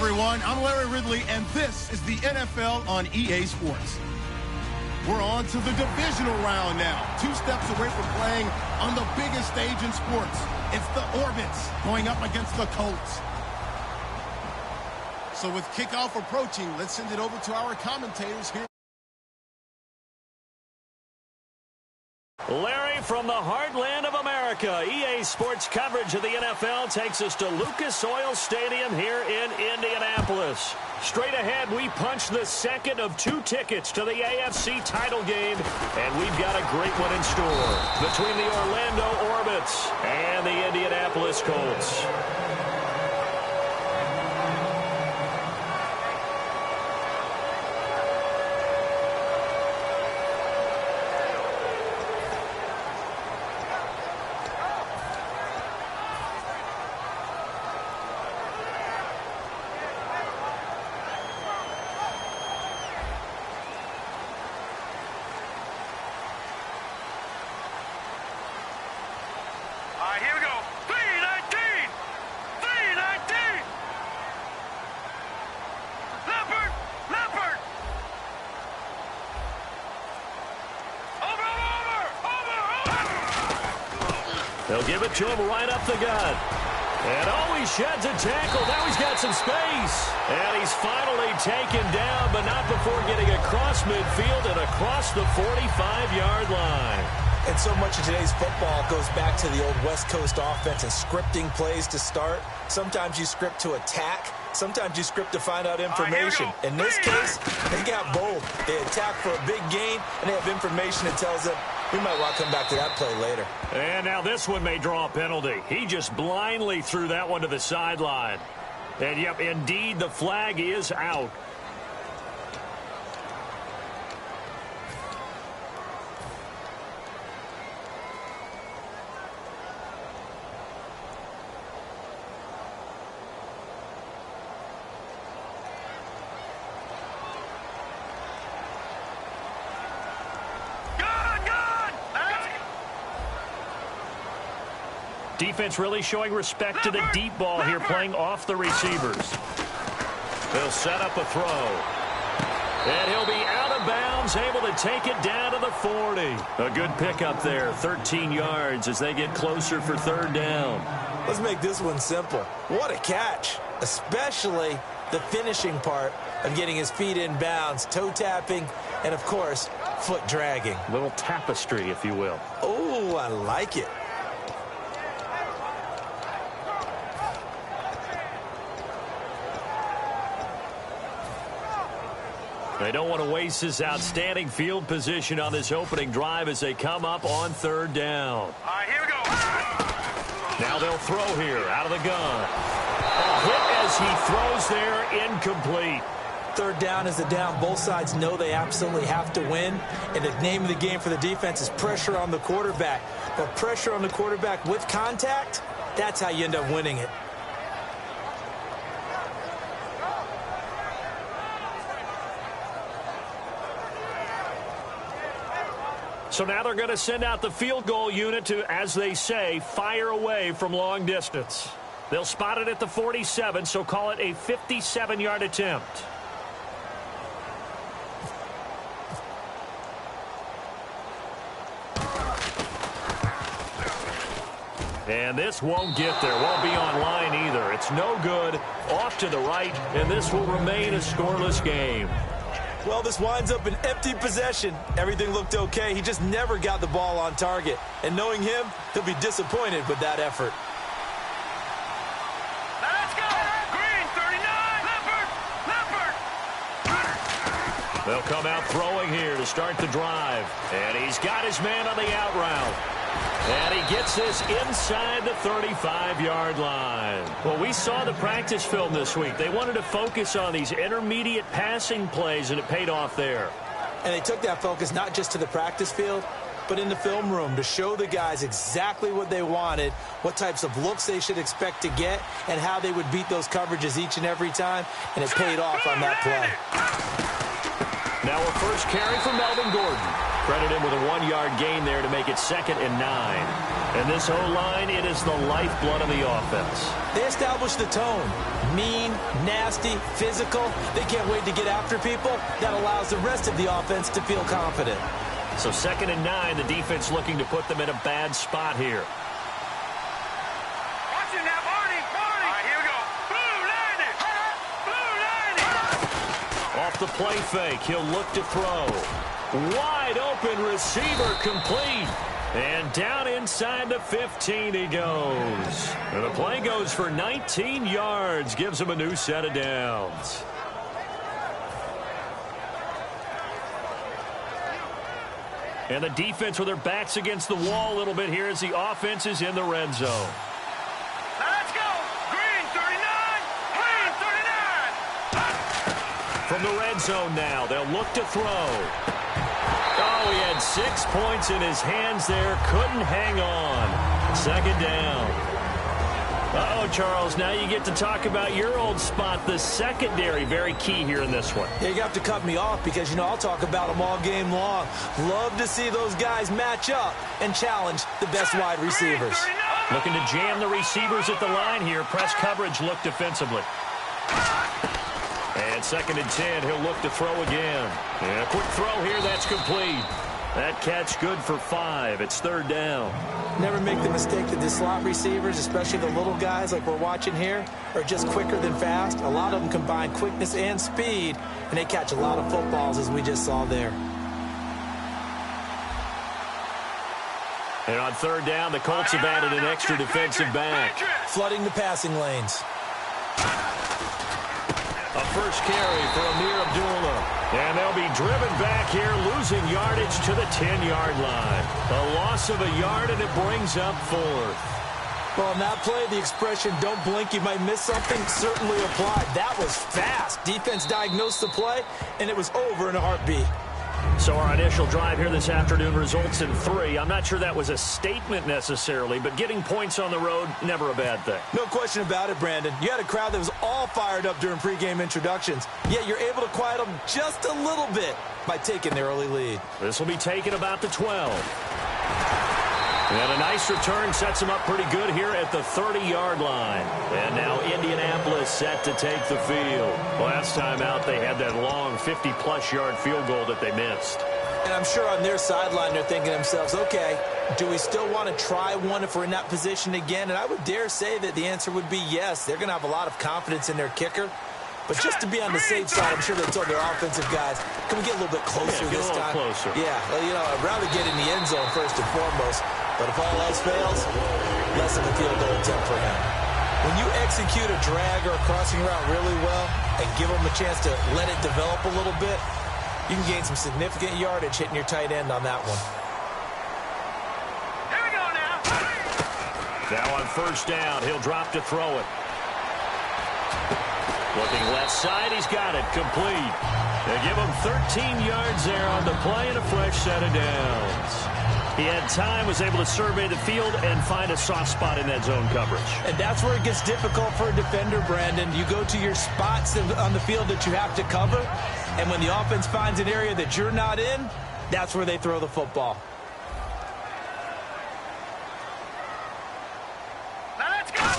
everyone. I'm Larry Ridley, and this is the NFL on EA Sports. We're on to the divisional round now. 2 steps away from playing on the biggest stage in sports. It's the Orbits going up against the Colts. So with kickoff approaching, let's send it over to our commentators here. Larry, from the heartland of America, EA Sports coverage of the NFL takes us to Lucas Oil Stadium here in Indianapolis. Straight ahead, we punch the second of 2 tickets to the AFC title game, and we've got a great one in store between the Orlando Orbits and the Indianapolis Colts. Here we go. 319! 319! Leopard! Leopard! Over! They'll give it to him right up the gut. And oh, he sheds a tackle. Now he's got some space. And he's finally taken down, but not before getting across midfield and across the 45-yard line. And so much of today's football goes back to the old West Coast offense and scripting plays to start. Sometimes you script to attack. Sometimes you script to find out information. In this case, they got both. They attack for a big gain, and they have information that tells them, we might want to come back to that play later. And now this one may draw a penalty. He just blindly threw that one to the sideline. And, yep, indeed, the flag is out. Defense really showing respect to the deep ball here, playing off the receivers. They'll set up a throw. And he'll be out of bounds, able to take it down to the 40. A good pickup there, 13 yards as they get closer for 3rd down. Let's make this one simple. What a catch, especially the finishing part of getting his feet in bounds, toe tapping, and, of course, foot dragging. A little tapestry, if you will. Oh, I like it. They don't want to waste this outstanding field position on this opening drive as they come up on 3rd down. All right, here we go. Now they'll throw here out of the gun. A hit as he throws there, incomplete. 3rd down is the down. Both sides know they absolutely have to win. And the name of the game for the defense is pressure on the quarterback. But pressure on the quarterback with contact, that's how you end up winning it. So now they're going to send out the field goal unit to, as they say, fire away from long distance. They'll spot it at the 47, so call it a 57-yard attempt. And this won't get there, won't be online either. It's no good, off to the right, and this will remain a scoreless game. Well, this winds up an empty possession. Everything looked okay. He just never got the ball on target. And knowing him, he'll be disappointed with that effort. Let's go! Green, 39! Leopard! Leopard! They'll come out throwing here to start the drive. And he's got his man on the out route. And he gets this inside the 35-yard line. Well, we saw the practice film this week. They wanted to focus on these intermediate passing plays, and it paid off there. And they took that focus not just to the practice field, but in the film room to show the guys exactly what they wanted, what types of looks they should expect to get, and how they would beat those coverages each and every time, and it paid off on that play. Now a first carry for Melvin Gordon. Credit him with a 1-yard gain there to make it 2nd and 9. And this O-line, it is the lifeblood of the offense. They established the tone. Mean, nasty, physical. They can't wait to get after people. That allows the rest of the offense to feel confident. So 2nd and 9, the defense looking to put them in a bad spot here. Watch it now, Barney. All right, here we go. Blue 90. Blue 90. Off the play fake, he'll look to throw. Wide open receiver complete. And down inside the 15 he goes. And the play goes for 19 yards. Gives him a new set of downs. And the defense with their backs against the wall a little bit here as the offense is in the red zone. Now let's go. Green 39. Green 39. From the red zone now, they'll look to throw. Oh, he had 6 points in his hands there. Couldn't hang on. 2nd down. Uh-oh, Charles, now you get to talk about your old spot, the secondary. Very key here in this one. Yeah, you have to cut me off because, you know, I'll talk about them all game long. Love to see those guys match up and challenge the best wide receivers. Looking to jam the receivers at the line here. Press coverage, look defensively. And 2nd and 10, he'll look to throw again. And a quick throw here, that's complete. That catch good for 5. It's 3rd down. Never make the mistake that the slot receivers, especially the little guys like we're watching here, are just quicker than fast. A lot of them combine quickness and speed, and they catch a lot of footballs, as we just saw there. And on 3rd down, the Colts have added an extra defensive back. Flooding the passing lanes. A first carry for Amir Abdullah. And they'll be driven back here, losing yardage to the 10-yard line. A loss of a yard, and it brings up 4th. Well, on that play, the expression, don't blink, you might miss something, certainly applied. That was fast. Defense diagnosed the play, and it was over in a heartbeat. So our initial drive here this afternoon results in 3. I'm not sure that was a statement necessarily, but getting points on the road, never a bad thing. No question about it, Brandon. You had a crowd that was all fired up during pregame introductions, yet you're able to quiet them just a little bit by taking the early lead. This will be taken about the 12. And a nice return sets them up pretty good here at the 30-yard line. And now Indianapolis set to take the field. Last time out, they had that long 50-plus yard field goal that they missed. And I'm sure on their sideline, they're thinking to themselves, okay, do we still want to try one if we're in that position again? And I would dare say that the answer would be yes. They're going to have a lot of confidence in their kicker. But just to be on the safe side, I'm sure they told their offensive guys, can we get a little bit closer this time? Closer. Yeah, well, you know, I'd rather get in the end zone first and foremost. But if all else fails, less of a field goal attempt for him. When you execute a drag or a crossing route really well and give them a chance to let it develop a little bit, you can gain some significant yardage hitting your tight end on that one. Here we go now. Now on 1st down, he'll drop to throw it. Looking left side, he's got it, complete. They give him 13 yards there on the play and a fresh set of downs. He had time, was able to survey the field and find a soft spot in that zone coverage. And that's where it gets difficult for a defender, Brandon. You go to your spots on the field that you have to cover, and when the offense finds an area that you're not in, that's where they throw the football. Now let's go.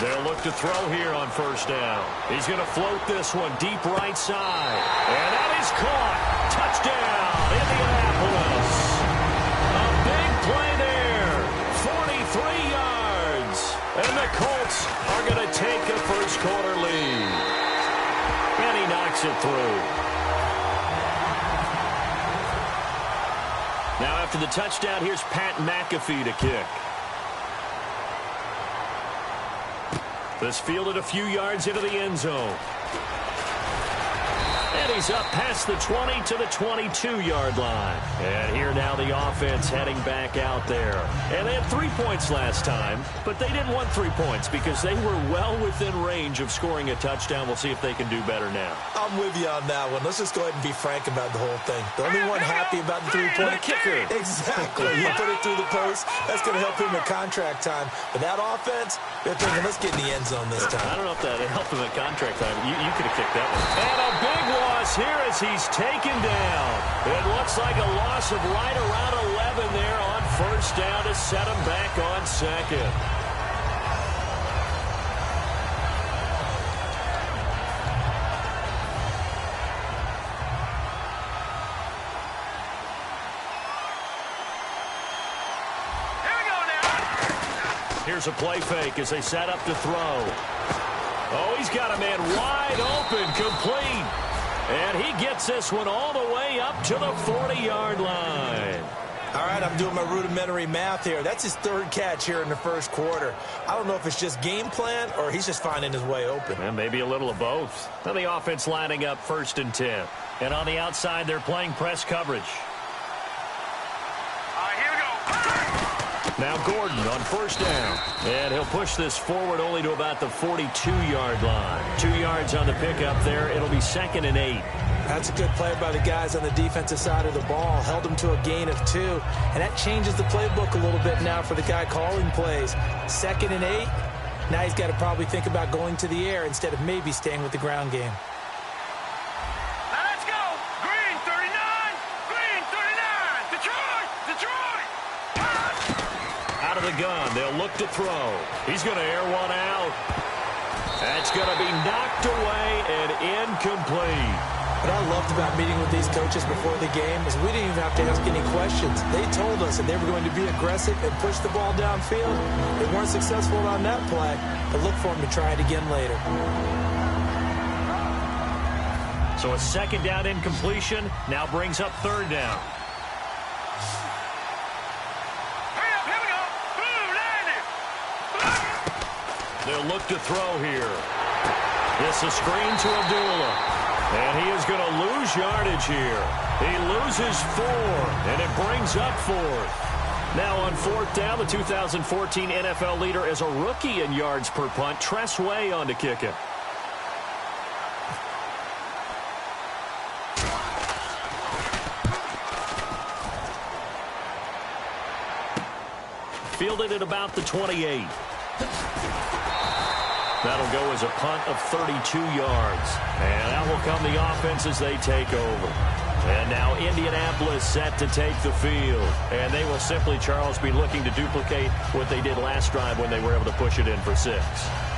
They'll look to throw here on 1st down. He's going to float this one deep right side. And that is caught. Touchdown, Indianapolis. A big play there. 43 yards. And the Colts are going to take a first-quarter lead. And he knocks it through. Now after the touchdown, here's Pat McAfee to kick. This fielded a few yards into the end zone. And he's up past the 20 to the 22-yard line. And here now the offense heading back out there. And they had 3 points last time, but they didn't want 3 points because they were well within range of scoring a touchdown. We'll see if they can do better now. I'm with you on that one. Let's just go ahead and be frank about the whole thing. The only one happy about the 3-point kicker. Exactly. You put it through the post. That's going to help him at contract time. But that offense, they're thinking, let's get in the end zone this time. I don't know if that helped him at contract time. You could have kicked that one. And a big one. loss here as he's taken down. It looks like a loss of right around 11 there on first down to set him back on second. Here's a play fake as they set up to throw. Oh, he's got a man wide open, complete. And he gets this one all the way up to the 40-yard line. All right, I'm doing my rudimentary math here. That's his third catch here in the first quarter. I don't know if it's just game plan or he's just finding his way open. And maybe a little of both. Now the offense lining up 1st and 10. And on the outside, they're playing press coverage. Now Gordon on first down. And he'll push this forward only to about the 42-yard line. 2 yards on the pickup there. It'll be 2nd and 8. That's a good play by the guys on the defensive side of the ball. Held them to a gain of 2. And that changes the playbook a little bit now for the guy calling plays. 2nd and 8. Now he's got to probably think about going to the air instead of maybe staying with the ground game. Let's go! Green 39! Green 39! Detroit! Detroit! Out of the gun, they'll look to throw. He's going to air one out. That's going to be knocked away and incomplete. What I loved about meeting with these coaches before the game is we didn't even have to ask any questions. They told us that they were going to be aggressive and push the ball downfield. They weren't successful on that play, but look for them to try it again later. So a 2nd down incompletion now brings up 3rd down. They'll look to throw here. It's a screen to Abdullah. And he is going to lose yardage here. He loses 4, and it brings up 4th. Now on 4th down, the 2014 NFL leader as a rookie in yards per punt, Tress Way on to kick it. Fielded at about the 28. That'll go as a punt of 32 yards. And out will come the offense as they take over. And now Indianapolis set to take the field. And they will simply, Charles, be looking to duplicate what they did last drive when they were able to push it in for 6.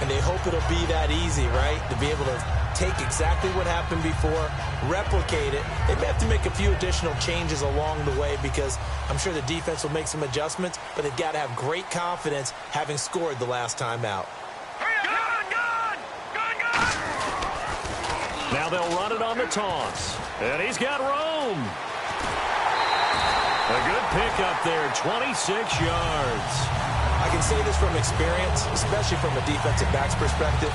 And they hope it'll be that easy, right? To be able to take exactly what happened before, replicate it. They may have to make a few additional changes along the way because I'm sure the defense will make some adjustments, but they've got to have great confidence having scored the last time out. Now they'll run it on the toss. And he's got room. A good pickup there, 26 yards. I can say this from experience, especially from a defensive back's perspective.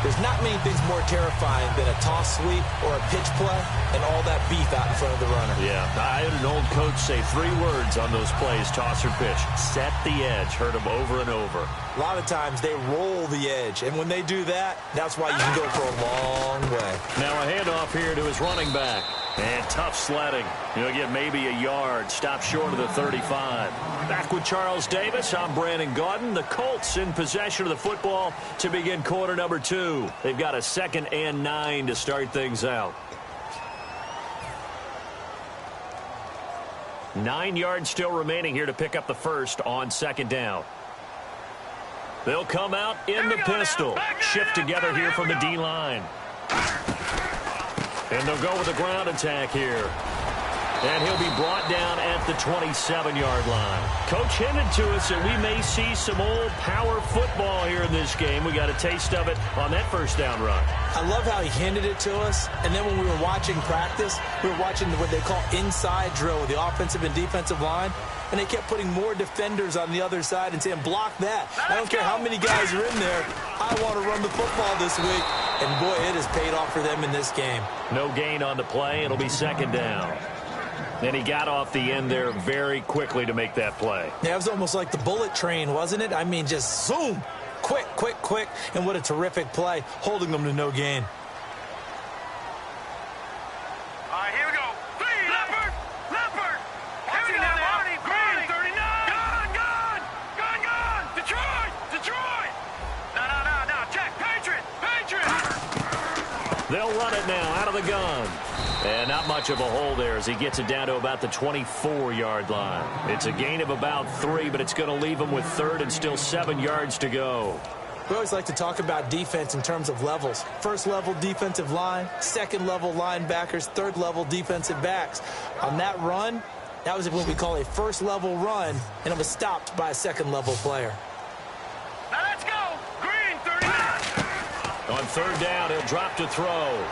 There's not many things more terrifying than a toss sweep or a pitch play and all that beef out in front of the runner. Yeah, I had an old coach say 3 words on those plays, toss or pitch. Set the edge. Heard him over and over. A lot of times they roll the edge, and when they do that, that's why you can go for a long way. Now a handoff here to his running back. And tough sledding. He'll get maybe a yard. Stop short of the 35. Back with Charles Davis. I'm Brandon Gaudin. The Colts in possession of the football to begin quarter number 2. They've got a 2nd and 9 to start things out. 9 yards still remaining here to pick up the first on 2nd down. They'll come out in the pistol. Shift together here from the D-line. And they'll go with a ground attack here. And he'll be brought down at the 27-yard line. Coach hinted to us that we may see some old power football here in this game. We got a taste of it on that first down run. I love how he hinted it to us. And then when we were watching practice, we were watching what they call inside drill with the offensive and defensive line. And they kept putting more defenders on the other side and saying, block that. I don't care how many guys are in there. I want to run the football this week. And, boy, it has paid off for them in this game. No gain on the play. It'll be 2nd down. And he got off the end there very quickly to make that play. Yeah, it was almost like the bullet train, wasn't it? I mean, just zoom. Quick, quick, quick. And what a terrific play, holding them to no gain. All right, here we go. Leopard! Leopard! Here we go, Marty! Green 39! Gone! Gone, gone! Detroit! Detroit! No, check. Patriot! Patriot! They'll run it now out of the gun. And not much of a hole there as he gets it down to about the 24-yard line. It's a gain of about 3, but it's going to leave him with 3rd and still 7 yards to go. We always like to talk about defense in terms of levels. First level defensive line, second level linebackers, third level defensive backs. On that run, that was what we call a first level run, and it was stopped by a second level player. Now let's go. Green, 39. On 3rd down, he'll drop to throw.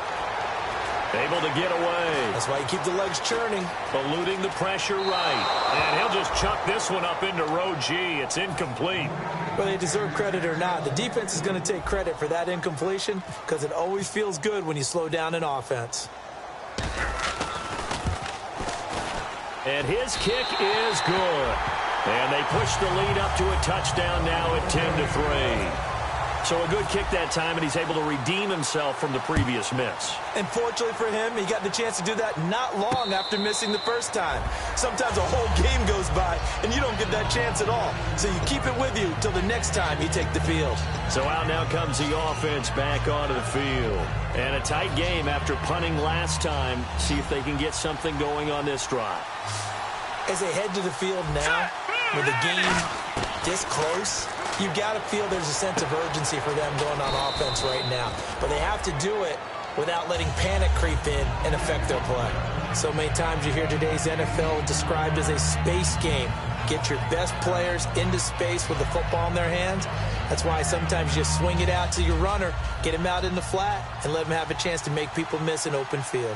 Able to get away. That's why you keep the legs churning. Eluding the pressure right. And he'll just chuck this one up into row G. It's incomplete. Whether they deserve credit or not, the defense is going to take credit for that incompletion because it always feels good when you slow down an offense. And his kick is good. And they push the lead up to a touchdown now at 10-3. So a good kick that time, and he's able to redeem himself from the previous miss. And fortunately for him, he got the chance to do that not long after missing the first time. Sometimes a whole game goes by, and you don't get that chance at all. So you keep it with you till the next time you take the field. So out now comes the offense back onto the field. And a tight game after punting last time. See if they can get something going on this drive. As they head to the field now, with the game this close, you've got to feel there's a sense of urgency for them going on offense right now. But they have to do it without letting panic creep in and affect their play. So many times you hear today's NFL described as a space game. Get your best players into space with the football in their hands. That's why sometimes you swing it out to your runner, get him out in the flat, and let him have a chance to make people miss an open field.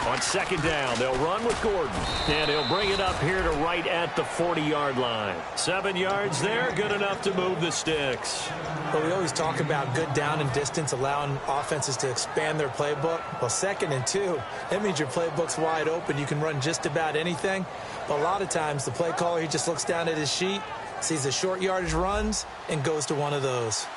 On 2nd down, they'll run with Gordon. And he'll bring it up here to right at the 40-yard line. 7 yards there, good enough to move the sticks. Well, we always talk about good down and distance, allowing offenses to expand their playbook. Well, 2nd and 2, that means your playbook's wide open. You can run just about anything. But a lot of times, the play caller, he just looks down at his sheet, sees the short yardage runs, and goes to one of those.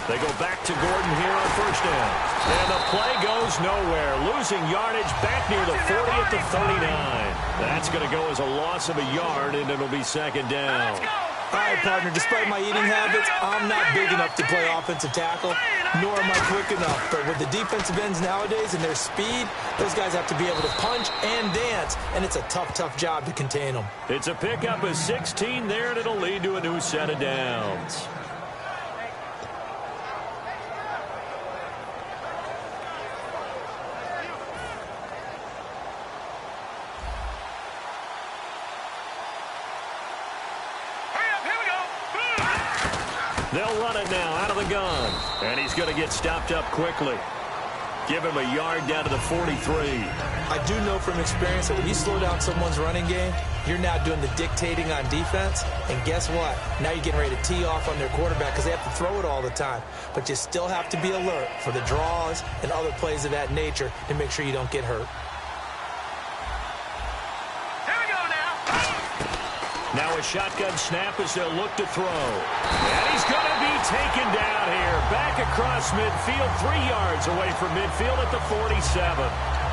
They go back to Gordon here on 1st down. And the play goes nowhere. Losing yardage back near the 40 at the 39. That's going to go as a loss of a yard, and it'll be 2nd down. All right, partner, despite my eating habits, I'm not big enough to play offensive tackle, nor am I quick enough. But with the defensive ends nowadays and their speed, those guys have to be able to punch and dance, and it's a tough, tough job to contain them. It's a pickup of 16 there, and it'll lead to a new set of downs. They'll run it now out of the gun. And he's going to get stopped up quickly. Give him a yard down to the 43. I do know from experience that when you slow down someone's running game, you're now doing the dictating on defense. And guess what? Now you're getting ready to tee off on their quarterback because they have to throw it all the time. But you still have to be alert for the draws and other plays of that nature to make sure you don't get hurt. Now a shotgun snap as they'll look to throw. And he's going to be taken down here. Back across midfield, 3 yards away from midfield at the 47.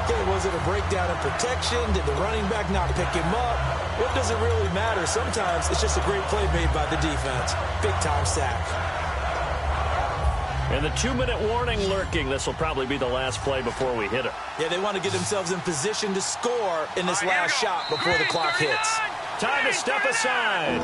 Okay, was it a breakdown in protection? Did the running back not pick him up? What does it really matter? Sometimes it's just a great play made by the defense. Big-time sack. And the 2-minute warning lurking. This will probably be the last play before we hit it. Yeah, they want to get themselves in position to score in this last shot before the clock hits. Time to step aside.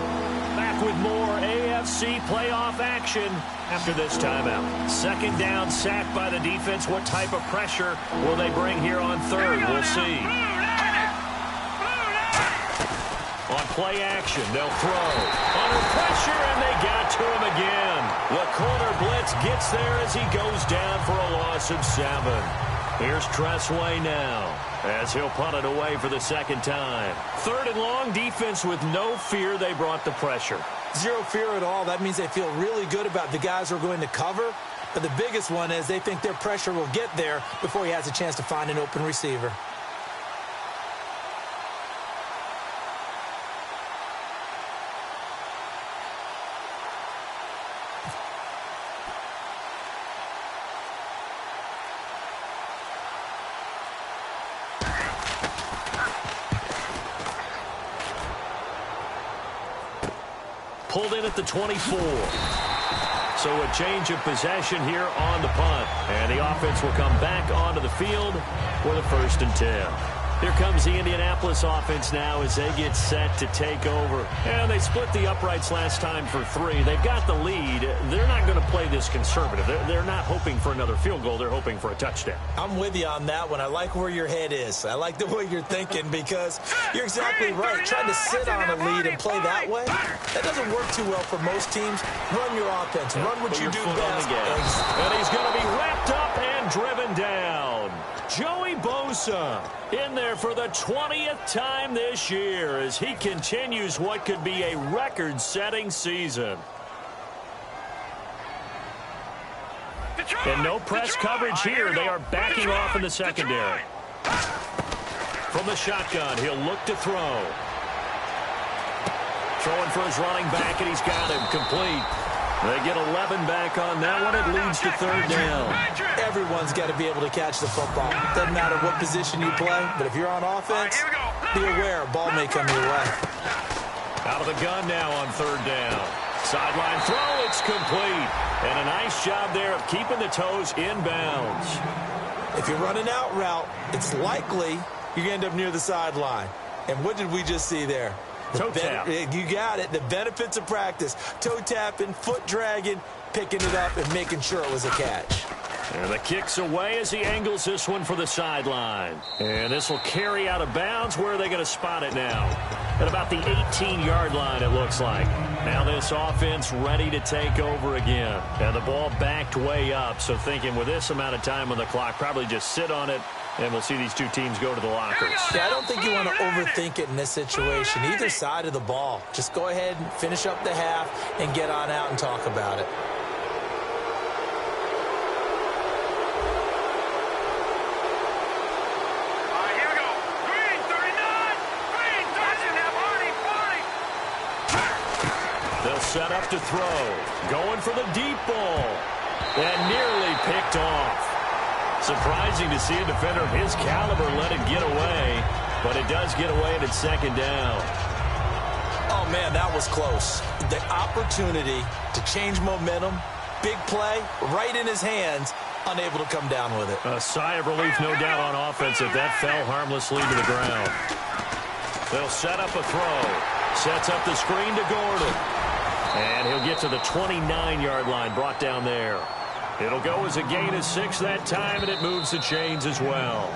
Back with more AFC playoff action after this timeout. 2nd down, sack by the defense. What type of pressure will they bring here on 3rd? We'll see. On play action, they'll throw. Under pressure, and they got to him again. The corner blitz gets there as he goes down for a loss of 7. Here's Tressway now as he'll punt it away for the 2nd time. 3rd and long, defense with no fear. They brought the pressure. Zero fear at all. That means they feel really good about the guys who are going to cover. But the biggest one is they think their pressure will get there before he has a chance to find an open receiver. pulled in at the 24. So a change of possession here on the punt. And the offense will come back onto the field with a 1st and 10. Here comes the Indianapolis offense now as they get set to take over. And they split the uprights last time for 3. They've got the lead. They're not going to play this conservative. They're not hoping for another field goal. They're hoping for a touchdown. I'm with you on that one. I like where your head is. I like the way you're thinking because you're exactly right. Trying to sit on a lead and play that way, that doesn't work too well for most teams. Run your offense. Run what you do best. And he's going to be wrapped up and driven down. Joey Bosa in there for the 20th time this year as he continues what could be a record-setting season. And no press coverage here. They are backing off in the secondary. From the shotgun, he'll look to throw. Throwing for his running back, and he's got him complete. They get 11 back on that one. It leads to 3rd down. Everyone's got to be able to catch the football. Doesn't matter what position you play, but if you're on offense, be aware a ball may come your way. Out of the gun now on 3rd down. Sideline throw, it's complete. And a nice job there of keeping the toes in bounds. If you're running out route, it's likely you're going to end up near the sideline. And what did we just see there? Toe tap. You got it. The benefits of practice. Toe tapping, foot dragging, picking it up, and making sure it was a catch. And the kick's away as he angles this one for the sideline. And this will carry out of bounds. Where are they going to spot it now? At about the 18-yard line, it looks like. Now this offense ready to take over again. And the ball backed way up. So thinking with this amount of time on the clock, probably just sit on it. And we'll see these two teams go to the lockers. Yeah, I don't think you want to overthink it in this situation. Either side of the ball. Just go ahead and finish up the half and get on out and talk about it. All right, here we go. Green, 39. Green, 30. Now, Barney. They'll set up to throw. Going for the deep ball. And nearly picked off. Surprising to see a defender of his caliber let it get away, but it does get away and it's 2nd down. Oh, man, that was close. The opportunity to change momentum, big play, right in his hands, unable to come down with it. A sigh of relief, no doubt, on offense if that fell harmlessly to the ground. They'll set up a throw. Sets up the screen to Gordon. And he'll get to the 29-yard line, brought down there. It'll go as a gain of 6 that time, and it moves the chains as well.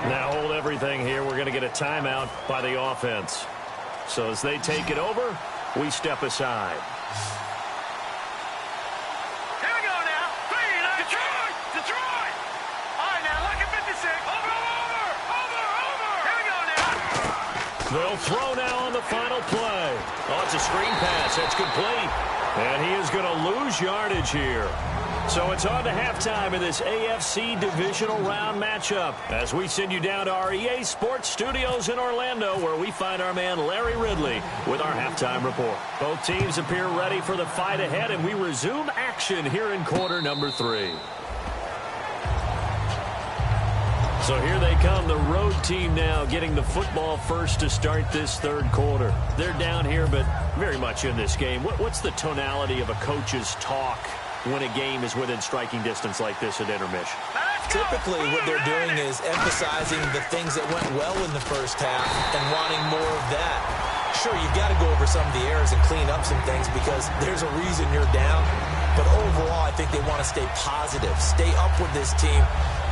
Now hold everything here. We're going to get a timeout by the offense. So as they take it over, we step aside. Here we go now. Detroit. All right, now, look at 56. Over. Here we go now. They'll throw now on the final play. Oh, it's a screen pass. That's complete. And he is going to lose yardage here. So it's on to halftime in this AFC divisional round matchup as we send you down to our EA Sports Studios in Orlando where we find our man Larry Ridley with our halftime report. Both teams appear ready for the fight ahead, and we resume action here in quarter number 3. So here they come, the road team now getting the football first to start this 3rd quarter. They're down here, but very much in this game. What's the tonality of a coach's talk when a game is within striking distance like this at intermission? Typically, what they're doing is emphasizing the things that went well in the first half and wanting more of that. Sure, you've got to go over some of the errors and clean up some things because there's a reason you're down. But overall, I think they want to stay positive, stay up with this team.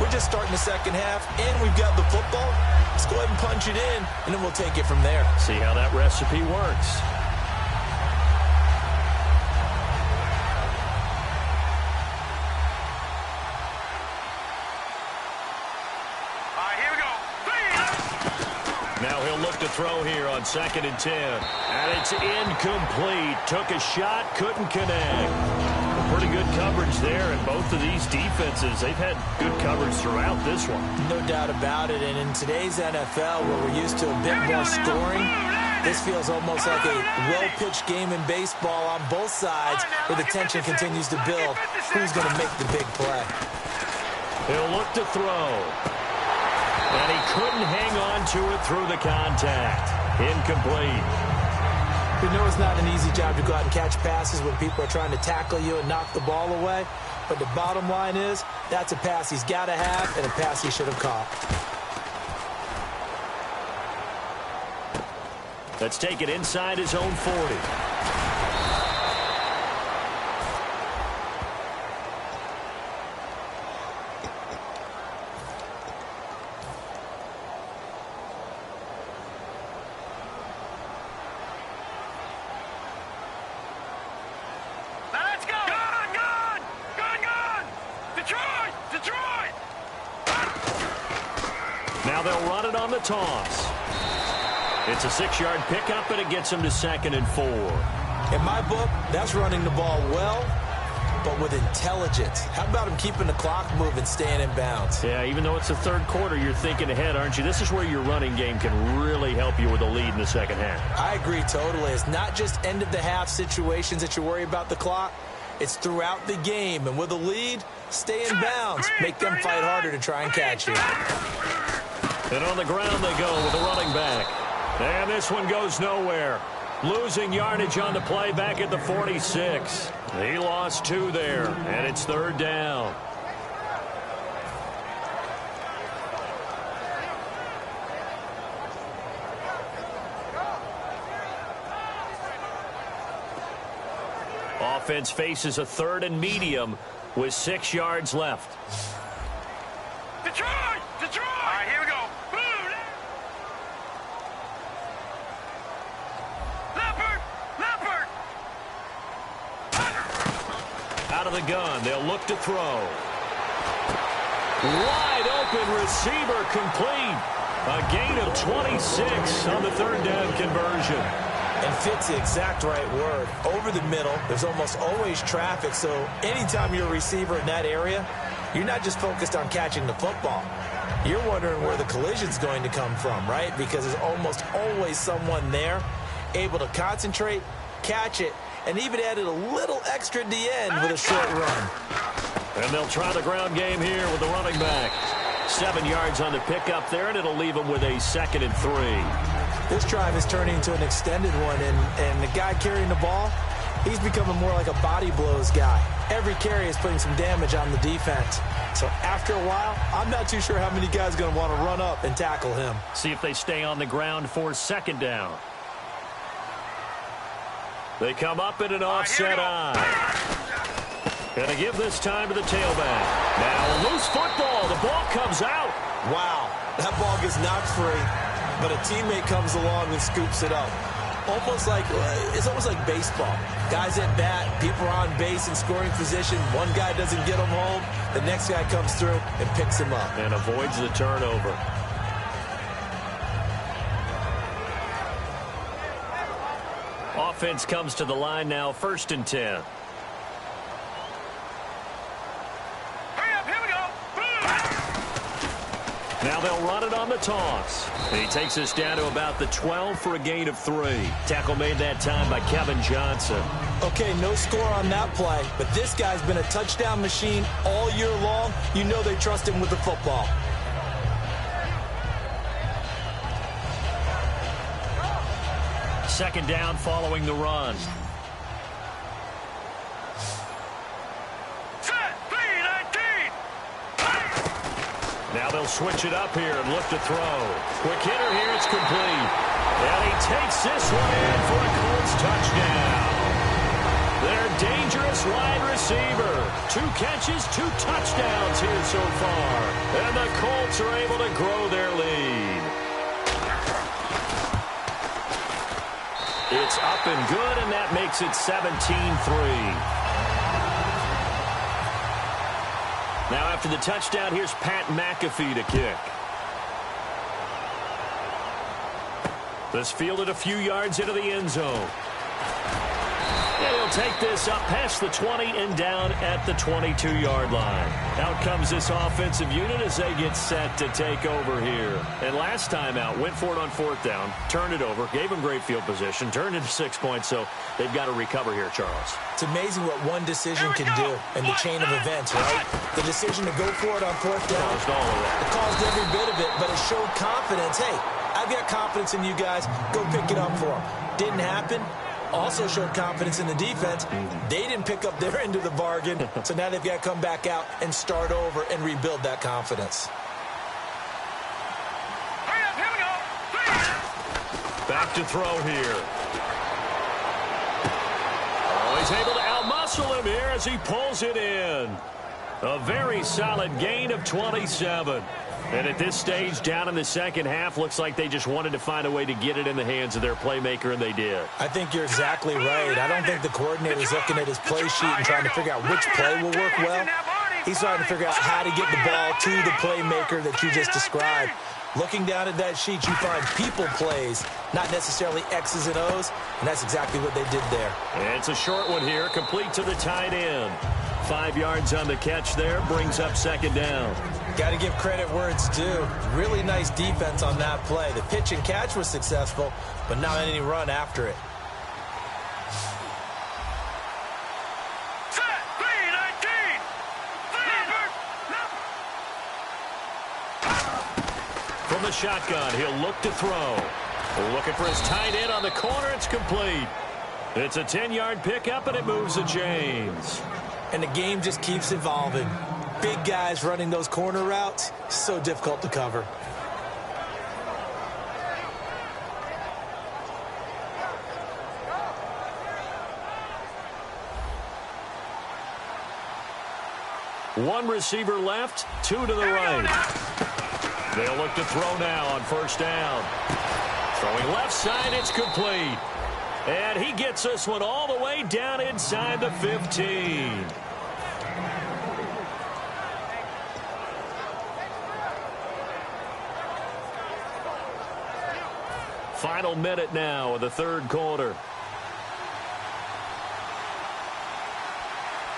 We're just starting the second half, and we've got the football. Let's go ahead and punch it in, and then we'll take it from there. See how that recipe works. Now he'll look to throw here on 2nd and 10. And it's incomplete. Took a shot, couldn't connect. Pretty good coverage there, and both of these defenses, they've had good coverage throughout this one. No doubt about it, and in today's NFL, where we're used to a bit more scoring, this feels almost like a well-pitched game in baseball on both sides, where the tension continues to build. Who's going to make the big play? He'll look to throw. And he couldn't hang on to it through the contact. Incomplete. We know it's not an easy job to go out and catch passes when people are trying to tackle you and knock the ball away. But the bottom line is, that's a pass he's got to have and a pass he should have caught. Let's take it inside his own 40. Now they'll run it on the toss. It's a 6-yard pickup, and it gets him to 2nd and 4. In my book, that's running the ball well, but with intelligence. How about him keeping the clock moving, staying in bounds? Yeah, even though it's the third quarter, you're thinking ahead, aren't you? This is where your running game can really help you with a lead in the second half. I agree totally. It's not just end-of-the-half situations that you worry about the clock. It's throughout the game, and with a lead, stay in bounds. Make them fight harder to try and catch you. And on the ground they go with the running back. And this one goes nowhere. Losing yardage on the play back at the 46. He lost 2 there, and it's 3rd down. Offense faces a 3rd and medium with 6 yards left. Detroit! Detroit! All right, here we go. Leopard! Leopard! Out of the gun, they'll look to throw. Wide open receiver complete. A gain of 26 on the 3rd down conversion. And fits the exact right word. Over the middle, there's almost always traffic, so anytime you're a receiver in that area, you're not just focused on catching the football. You're wondering where the collision's going to come from, right? Because there's almost always someone there able to concentrate, catch it, and even added a little extra at the end with a short run. And they'll try the ground game here with the running back. 7 yards on the pickup there, and it'll leave him with a 2nd and 3. This drive is turning into an extended one, and the guy carrying the ball, he's becoming more like a body blows guy. Every carry is putting some damage on the defense. So after a while, I'm not too sure how many guys are going to want to run up and tackle him. See if they stay on the ground for 2nd down. They come up in an offset eye. Going to give this time to the tailback. Now loose football. The ball comes out. Wow, that ball gets knocked free, but a teammate comes along and scoops it up. It's almost like baseball. Guys at bat, people are on base in scoring position. One guy doesn't get him home. The next guy comes through and picks him up. And avoids the turnover. Offense comes to the line now, 1st and 10. Now they'll run it on the toss. And he takes us down to about the 12 for a gain of 3. Tackle made that time by Kevin Johnson. Okay, no score on that play, but this guy's been a touchdown machine all year long. You know they trust him with the football. Second down following the run. Now they'll switch it up here and look to throw. Quick hitter here, it's complete. And he takes this one in for a Colts touchdown. Their dangerous wide receiver. 2 catches, 2 touchdowns here so far. And the Colts are able to grow their lead. It's up and good, and that makes it 17-3. Now after the touchdown, here's Pat McAfee to kick. This fielded a few yards into the end zone. And he'll take this up past the 20 and down at the 22-yard line. Out comes this offensive unit as they get set to take over here. And last time out, went for it on 4th down, turned it over, gave them great field position, turned into 6 points, so they've got to recover here, Charles. It's amazing what one decision can do in the chain of events, right? The decision to go for it on 4th down, it caused every bit of it, but it showed confidence. Hey, I've got confidence in you guys. Go pick it up for them. Didn't happen. also showed confidence in the defense. They didn't pick up their end of the bargain, so now they've got to come back out and start over and rebuild that confidence. Back to throw here. Oh, he's able to outmuscle him here as he pulls it in. A very solid gain of 27. And at this stage, down in the second half, looks like they just wanted to find a way to get it in the hands of their playmaker, and they did. I think you're exactly right. I don't think the coordinator's looking at his play sheet and trying to figure out which play will work well. He's trying to figure out how to get the ball to the playmaker that you just described. Looking down at that sheet, you find people plays, not necessarily X's and O's, and that's exactly what they did there. It's a short one here, complete to the tight end. 5 yards on the catch there, brings up second down. Got to give credit where it's due. Really nice defense on that play. The pitch and catch was successful, but not any run after it. From the shotgun, he'll look to throw. Looking for his tight end on the corner. It's complete. It's a 10-yard pickup, and it moves the chains. And the game just keeps evolving. Big guys running those corner routes, so difficult to cover. One receiver left, 2 to the right. They'll look to throw now on first down. Throwing left side, it's complete. And he gets this one all the way down inside the 15. Final minute now of the third quarter.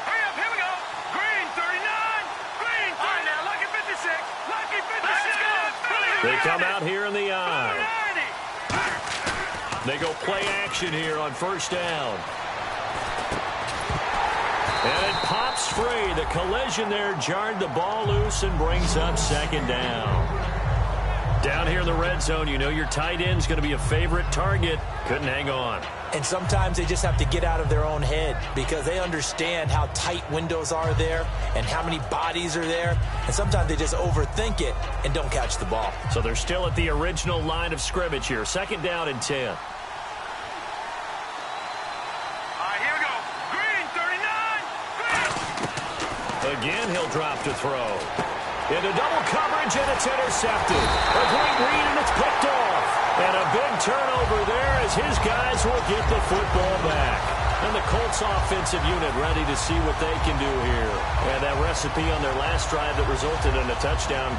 Hurry up, here we go. Green, 39. Green, 39. All right, now, lucky 56. Lucky 56. They come out here in the eye. They go play action here on first down. And it pops free. The collision there jarred the ball loose and brings up second down. Down here in the red zone, you know your tight end's going to be a favorite target. Couldn't hang on. And sometimes they just have to get out of their own head because they understand how tight windows are there and how many bodies are there. And sometimes they just overthink it and don't catch the ball. So they're still at the original line of scrimmage here. Second down and 10. Again, he'll drop to throw. Into double coverage, and it's intercepted. A great read, and it's picked off. And a big turnover there as his guys will get the football back. And the Colts offensive unit ready to see what they can do here. And that recipe on their last drive that resulted in a touchdown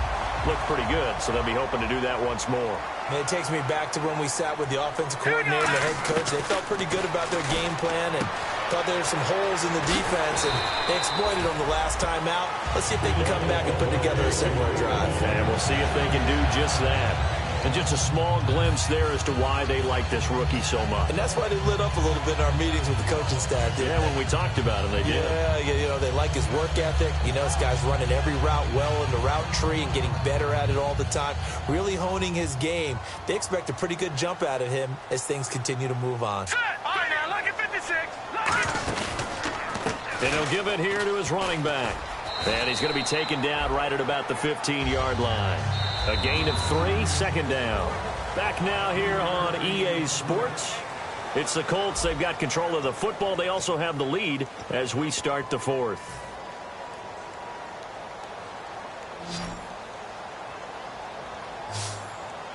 looked pretty good, so they'll be hoping to do that once more. And it takes me back to when we sat with the offensive coordinator and the head coach. They felt pretty good about their game plan and thought there were some holes in the defense, and they exploited them the last time out. Let's see if they can come back and put together a similar drive. And we'll see if they can do just that. And just a small glimpse there as to why they like this rookie so much. And that's why they lit up a little bit in our meetings with the coaching staff. Yeah, when we talked about him, they did. Yeah, you know, they like his work ethic. You know, this guy's running every route well in the route tree and getting better at it all the time, really honing his game. They expect a pretty good jump out of him as things continue to move on. All right, now, lucky 56. And he'll give it here to his running back. And he's going to be taken down right at about the 15-yard line. A gain of 3, second down. Back now here on EA Sports. It's the Colts. They've got control of the football. They also have the lead as we start the fourth.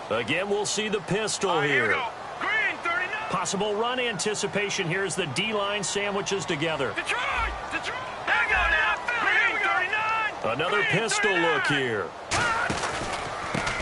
Again, we'll see the pistol here. Here we go. Green, 39. Possible run anticipation here as the D-line sandwiches together. Detroit. There we go now. Green, 39. Another Green, pistol 39. look here.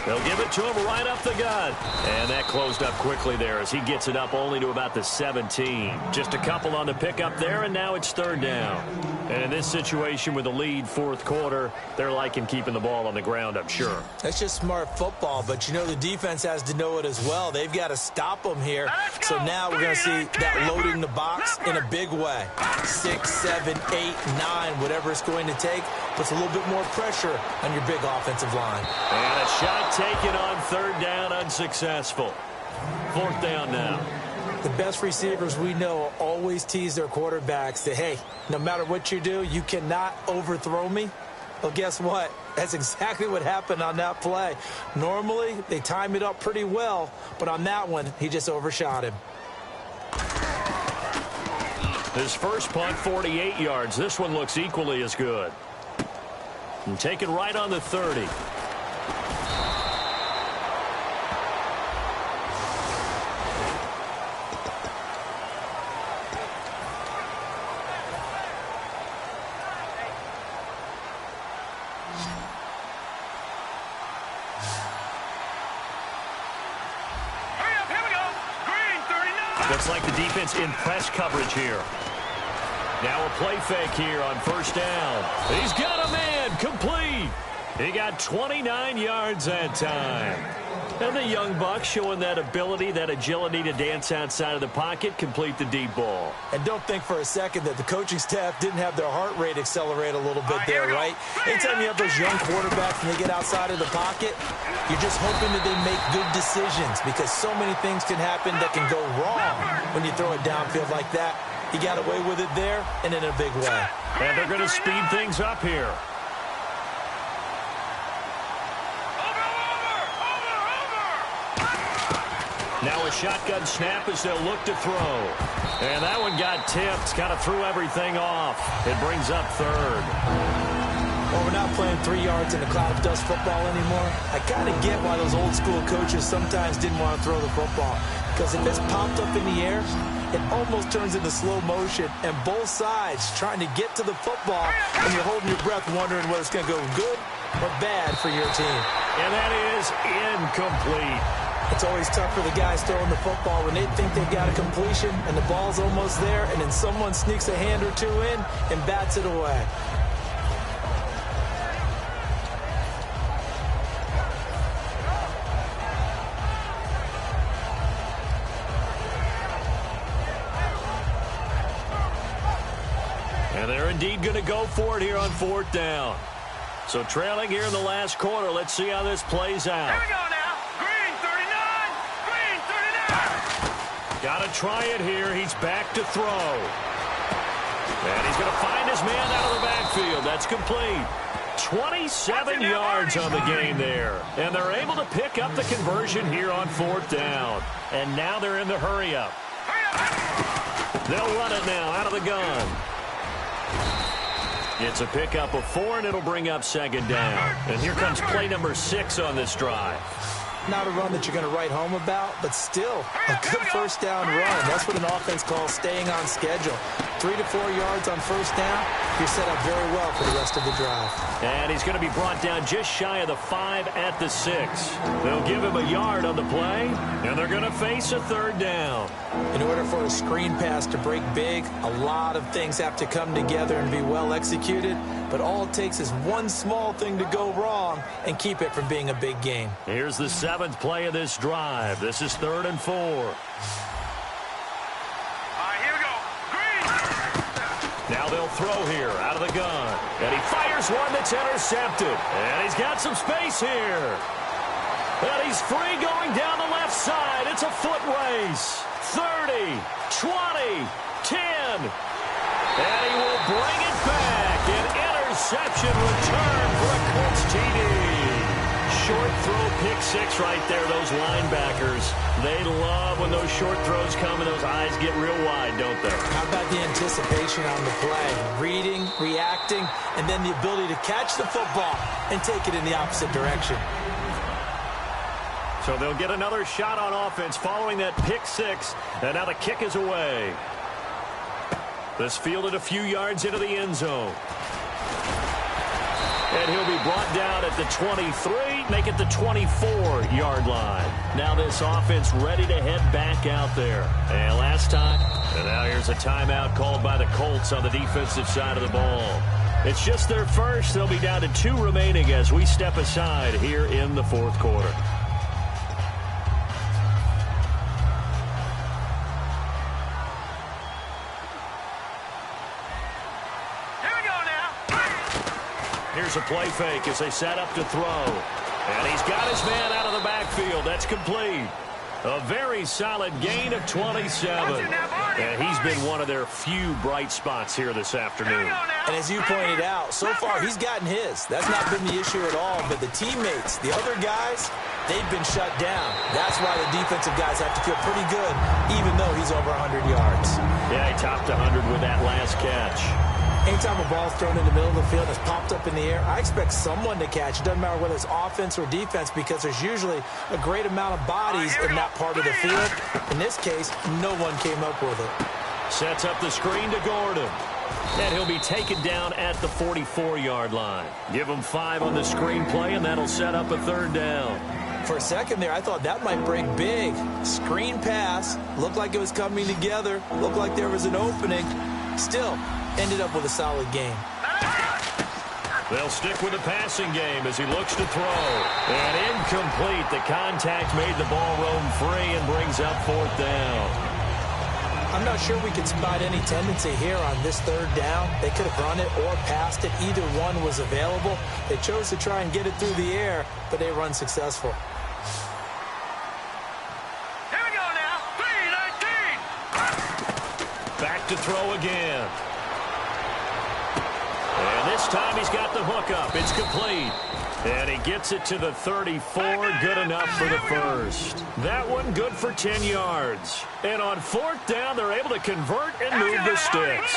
They'll give it to him right up the gut. And that closed up quickly there as he gets it up only to about the 17. Just a couple on the pickup there, and now it's third down. And in this situation with the lead fourth quarter, they're liking keeping the ball on the ground, I'm sure. That's just smart football, but you know the defense has to know it as well. They've got to stop them here. So now we're going to see that loading the box in a big way. 6, 7, 8, 9, whatever it's going to take, puts a little bit more pressure on your big offensive line. And a shot taken on third down, unsuccessful. Fourth down now. The best receivers we know always tease their quarterbacks that, hey, no matter what you do, you cannot overthrow me. Well, guess what? That's exactly what happened on that play. Normally, they time it up pretty well, but on that one, he just overshot him. His first punt, 48 yards. This one looks equally as good. And taken right on the 30. Looks like the defense in press coverage here. Now a play fake here on first down. He's got a man, complete. He got 29 yards that time. And the young buck showing that ability, that agility to dance outside of the pocket, complete the deep ball. And don't think for a second that the coaching staff didn't have their heart rate accelerate a little bit there, right? Anytime you have those young quarterbacks and they get outside of the pocket, you're just hoping that they make good decisions because so many things can happen that can go wrong when you throw it downfield like that. He got away with it there and in a big way. And they're going to speed things up here. Now a shotgun snap as they'll look to throw. And that one got tipped, kind of threw everything off. It brings up third. Well, we're not playing 3 yards in a cloud of dust football anymore. I kind of get why those old school coaches sometimes didn't want to throw the football. Because if it's popped up in the air, it almost turns into slow motion. And both sides trying to get to the football, and you're holding your breath wondering whether it's going to go good or bad for your team. And that is incomplete. It's always tough for the guys throwing the football when they think they've got a completion and the ball's almost there, and then someone sneaks a hand or two in and bats it away. And they're indeed going to go for it here on fourth down. So trailing here in the last quarter. Let's see how this plays out. Here we go now. Got to try it here. He's back to throw. And he's going to find his man out of the backfield. That's complete. 27 yards on the game there. And they're able to pick up the conversion here on fourth down. And now they're in the hurry-up. They'll run it now out of the gun. It's a pickup of 4, and it'll bring up second down. And here comes play number 6 on this drive. Not a run that you're going to write home about, but still a good first down run. That's what an offense calls staying on schedule. 3 to 4 yards on first down, you're set up very well for the rest of the drive. And he's going to be brought down just shy of the 5 at the 6. They'll give him a yard on the play, and they're going to face a third down. In order for a screen pass to break big, a lot of things have to come together and be well executed, but all it takes is one small thing to go wrong and keep it from being a big game. Here's the 7th play of this drive. This is 3rd and 4. Here we go. Green. Now they'll throw here out of the gun. And he fires one that's intercepted. And he's got some space here. And he's free going down the left side. It's a foot race. 30, 20, 10. And he will bring it back. An interception return for a Colts TD. Short throw pick 6 right there. Those linebackers, they love when those short throws come and those eyes get real wide, don't they? How about the anticipation on the play? Reading, reacting, and then the ability to catch the football and take it in the opposite direction. So they'll get another shot on offense following that pick 6, and now the kick is away. This fielded a few yards into the end zone. And he'll be brought down at the 23, make it the 24-yard line. Now this offense ready to head back out there. And last time, and now here's a timeout called by the Colts on the defensive side of the ball. It's just their first. They'll be down to 2 remaining as we step aside here in the 4th quarter. Here's a play fake as they set up to throw. And he's got his man out of the backfield. That's complete. A very solid gain of 27. And he's been one of their few bright spots here this afternoon. And as you pointed out, so far he's gotten his. That's not been the issue at all. But the teammates, the other guys, they've been shut down. That's why the defensive guys have to feel pretty good, even though he's over 100 yards. Yeah, he topped 100 with that last catch. Anytime a ball's thrown in the middle of the field and it's popped up in the air, I expect someone to catch. It doesn't matter whether it's offense or defense, because there's usually a great amount of bodies in that part of the field. In this case, no one came up with it. Sets up the screen to Gordon. And he'll be taken down at the 44-yard line. Give him 5 on the screen play, and that'll set up a 3rd down. For a second there, I thought that might break big. Screen pass. Looked like it was coming together. Looked like there was an opening. Still, ended up with a solid game. They'll stick with the passing game as he looks to throw. And incomplete. The contact made the ball roam free and brings up 4th down. I'm not sure we can spot any tendency here on this 3rd down. They could have run it or passed it. Either one was available. They chose to try and get it through the air, but they run successful. Here we go now. 3-19. Back to throw again. And this time he's got the hook up. It's complete. And he gets it to the 34. Good enough for the first. That one good for 10 yards. And on 4th down, they're able to convert and move the sticks.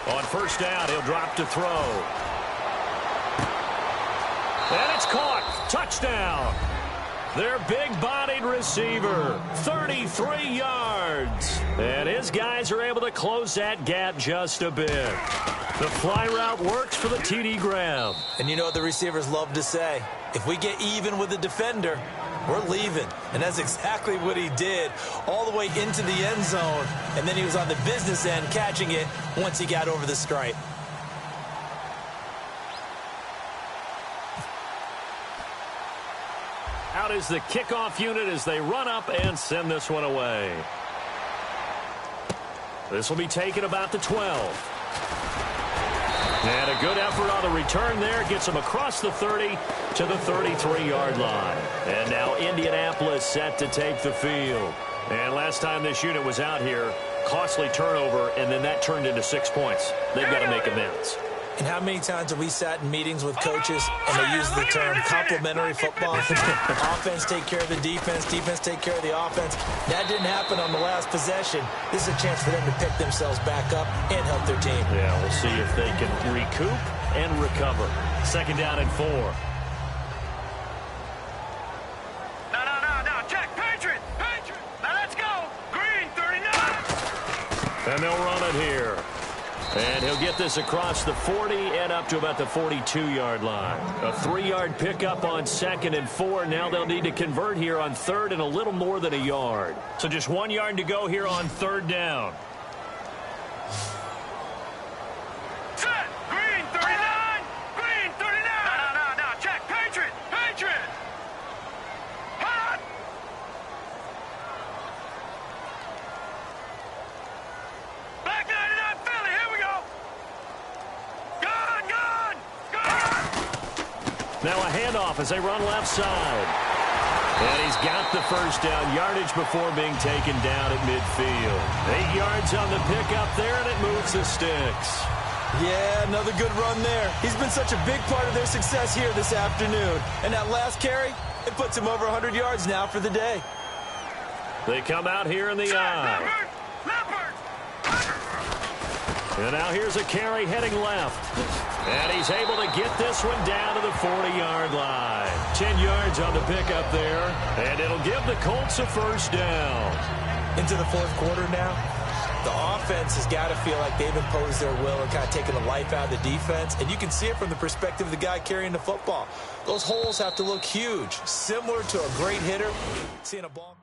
On 1st down, he'll drop to throw. And it's caught. Touchdown. Their big-bodied receiver, 33 yards. And his guys are able to close that gap just a bit. The fly route works for the TD grab. And you know what the receivers love to say? If we get even with the defender, we're leaving. And that's exactly what he did, all the way into the end zone. And then he was on the business end catching it once he got over the stripe. Out is the kickoff unit as they run up and send this one away. This will be taken about the 12. And a good effort on the return there. Gets him across the 30 to the 33-yard line. And now Indianapolis set to take the field. And last time this unit was out here, costly turnover, and then that turned into 6 points. They've got to make amends. And how many times have we sat in meetings with coaches and they use the term complementary football? Offense take care of the defense, defense take care of the offense. That didn't happen on the last possession. This is a chance for them to pick themselves back up and help their team. Yeah, we'll see if they can recoup and recover. 2nd down and 4. No, check, Patriot. Now let's go. Green, 39. And they'll run it here. And he'll get this across the 40 and up to about the 42-yard line. A 3-yard pickup on 2nd and 4. Now they'll need to convert here on 3rd and a little more than a yard. So just 1 yard to go here on 3rd down. Set. Green, 39. Green, 39. No, check. Patriot. Hot. Black 99 Philly. Here we go. Gone. Now a handoff as they run left side. And he's got the 1st down yardage before being taken down at midfield. 8 yards on the pickup there, and it moves the sticks. Yeah, another good run there. He's been such a big part of their success here this afternoon. And that last carry, it puts him over 100 yards now for the day. They come out here in the eye. Leopard. And now here's a carry heading left. And he's able to get this one down to the 40-yard line. 10 yards on the pickup there. And it'll give the Colts a 1st down. Into the 4th quarter now. The offense has got to feel like they've imposed their will and kind of taken the life out of the defense. And you can see it from the perspective of the guy carrying the football. Those holes have to look huge, similar to a great hitter seeing a ball.